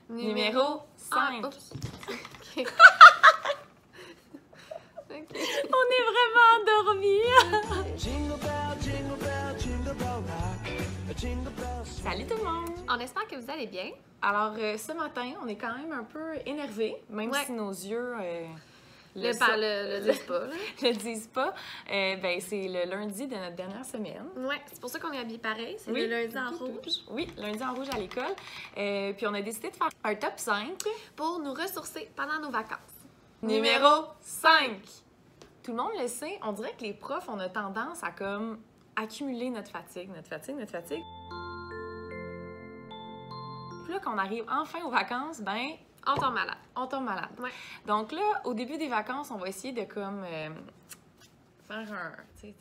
Numéro 5. Okay. Okay. On est vraiment endormis. Salut tout le monde. On espère que vous allez bien. Alors, ce matin, on est quand même un peu énervés, même si nos yeux le disent pas. Là. le disent pas. Ben, c'est le lundi de notre dernière semaine. Ouais, c'est pour ça qu'on est habillés pareil. C'est le lundi en rouge. Oui, lundi en rouge à l'école. Puis on a décidé de faire un top 5 pour nous ressourcer pendant nos vacances. Numéro 5. Tout le monde le sait, on dirait que les profs, on a tendance à comme accumuler notre fatigue. Puis là, quand on arrive enfin aux vacances, ben on tombe malade. Ouais. Donc là, au début des vacances, on va essayer de comme faire un... Puis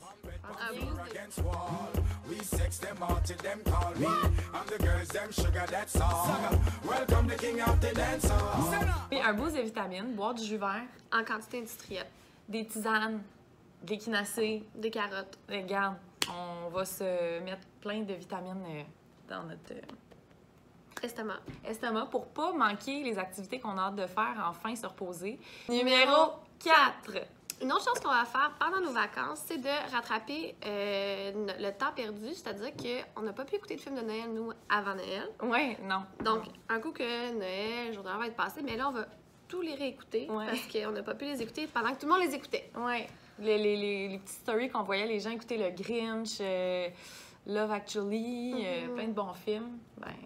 un boost de vitamines, boire du jus vert. En quantité industrielle. Des tisanes, des échinacées. Des carottes. Regarde, on va se mettre plein de vitamines dans notre... estomac pour pas manquer les activités qu'on a hâte de faire, enfin se reposer. Numéro 4. Une autre chose qu'on va faire pendant nos vacances, c'est de rattraper le temps perdu, c'est-à-dire qu'on n'a pas pu écouter de film de Noël, nous, avant Noël. Oui, non. Donc, un coup que Noël, jour de l'an va être passé, mais là, on va tous les réécouter parce qu'on n'a pas pu les écouter pendant que tout le monde les écoutait. Oui. Les petites stories qu'on voyait les gens écouter le Grinch, Love Actually, plein de bons films, ben...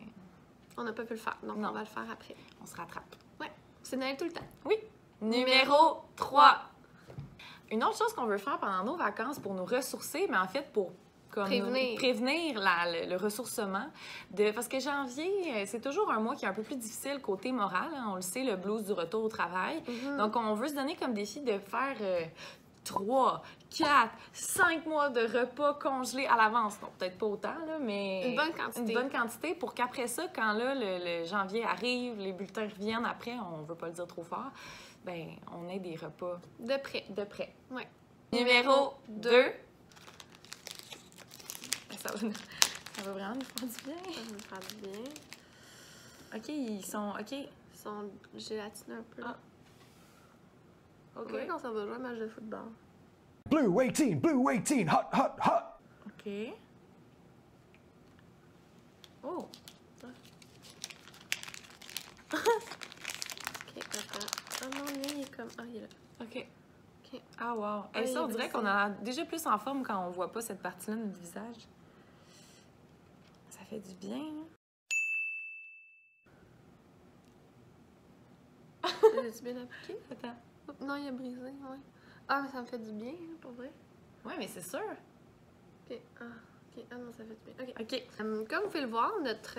On n'a pas pu le faire, donc on va le faire après. On se rattrape. Ouais, c'est Noël tout le temps. Oui. Numéro 3. Une autre chose qu'on veut faire pendant nos vacances pour nous ressourcer, mais en fait pour comme prévenir le ressourcement. Parce que janvier, c'est toujours un mois qui est un peu plus difficile côté moral. Hein, on le sait, le blues du retour au travail. Donc, on veut se donner comme défi de faire 3, 4, 5 mois de repas congelés à l'avance. Donc, peut-être pas autant, là, mais... Une bonne quantité. Une bonne quantité pour qu'après ça, quand là, le janvier arrive, les bulletins reviennent après, on veut pas le dire trop fort, ben on ait des repas... De près. Oui. Numéro 2. Ça va vraiment nous faire du bien. Ça va nous faire du bien. OK, ils sont gélatineux un peu. Ah. OK. Oui, on s'en va jouer à un match de football. Blue 18, hot, hot, hot. OK. Oh. OK, attends. Ah non, lui, il est comme... Ah, il est là. OK. OK. Ah, wow. Et ça, on dirait qu'on a déjà plus en forme quand on voit pas cette partie-là de notre visage. Ça fait du bien, hein? L'as-tu bien appliqué? Attends. Non, il a brisé, ouais. Ah, mais ça me fait du bien, pour vrai. Oui, mais c'est sûr. OK. Ah, OK. Ah non, ça fait du bien. OK. OK. Comme vous pouvez le voir, notre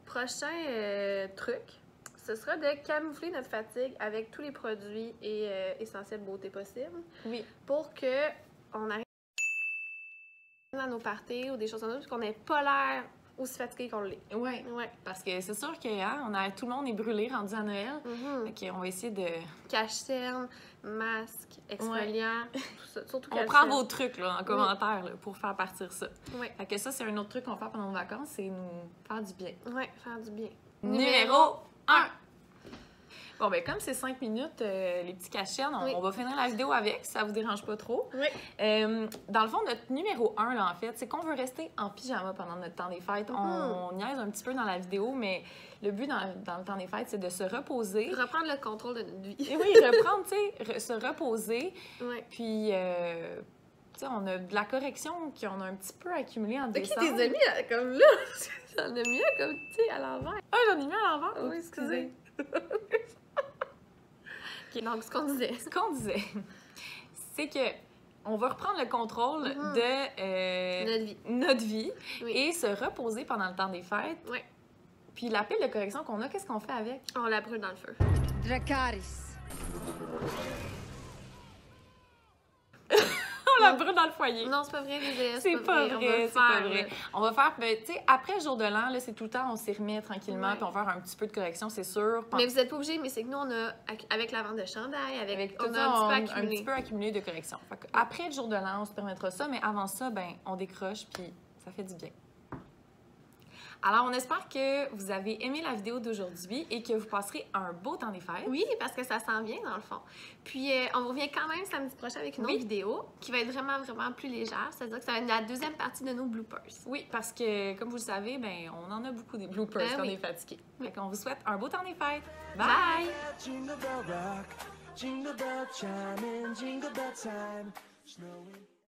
prochain truc, ce sera de camoufler notre fatigue avec tous les produits et essentiels beauté possibles. Oui. Pour que on arrive à nos parties ou des choses comme ça, parce qu'on n'ait pas l'air aussi fatigué qu'on l'est. Oui. Ouais. Parce que c'est sûr que tout le monde est brûlé rendu à Noël. OK, on va essayer de... Cache-cerne, masque, exfoliant, tout ça. Surtout on prend vos trucs là, en commentaire là, pour faire partir ça. Oui. Fait que ça, c'est un autre truc qu'on va faire pendant nos vacances, c'est nous faire du bien. Oui, faire du bien. Numéro 1. Bon, ben comme c'est 5 minutes, les petits cachernes, on va finir la vidéo avec, si ça vous dérange pas trop. Oui. Dans le fond, notre numéro 1, là, en fait, c'est qu'on veut rester en pyjama pendant notre temps des fêtes. On niaise un petit peu dans la vidéo, mais le but dans le temps des fêtes, c'est de se reposer. Reprendre le contrôle de notre vie. Et oui, reprendre, tu sais, se reposer. Oui. Puis, tu sais, on a de la correction qu'on a un petit peu accumulée en décembre. OK, tes amis, comme là, j'en ai mis comme, tu sais, à l'envers. Ah, j'en ai mis à l'envers? Oui, excusez. OK, donc, ce qu'on disait. Ce qu'on disait, c'est que on va reprendre le contrôle de notre vie et se reposer pendant le temps des fêtes. Oui. Puis la pile de correction qu'on a, qu'est-ce qu'on fait avec? On la brûle dans le feu. Dracarys. On la brûle dans le foyer. Non, c'est pas vrai, les c'est pas vrai, c'est pas vrai. On va faire, tu sais, après le jour de l'an, là, c'est tout le temps, on s'y remet tranquillement, puis on va faire un petit peu de correction, c'est sûr. Mais vous n'êtes pas obligés, mais c'est que nous, on a, avec la vente de chandail, avec tout on ça, a un petit peu accumulé de correction. Fait que après le jour de l'an, on se permettra ça, mais avant ça, ben, on décroche, puis ça fait du bien. Alors, on espère que vous avez aimé la vidéo d'aujourd'hui et que vous passerez un beau temps des fêtes. Oui, parce que ça s'en vient dans le fond. Puis, on vous revient quand même samedi prochain avec une autre vidéo qui va être vraiment, vraiment plus légère. C'est-à-dire que ça va être la deuxième partie de nos bloopers. Oui, parce que, comme vous le savez, ben, on en a beaucoup des bloopers quand on est fatigué. Fait qu'on vous souhaite un beau temps des fêtes. Bye! Jingle bell rock, jingle bell chime in, jingle bell time. Snowing.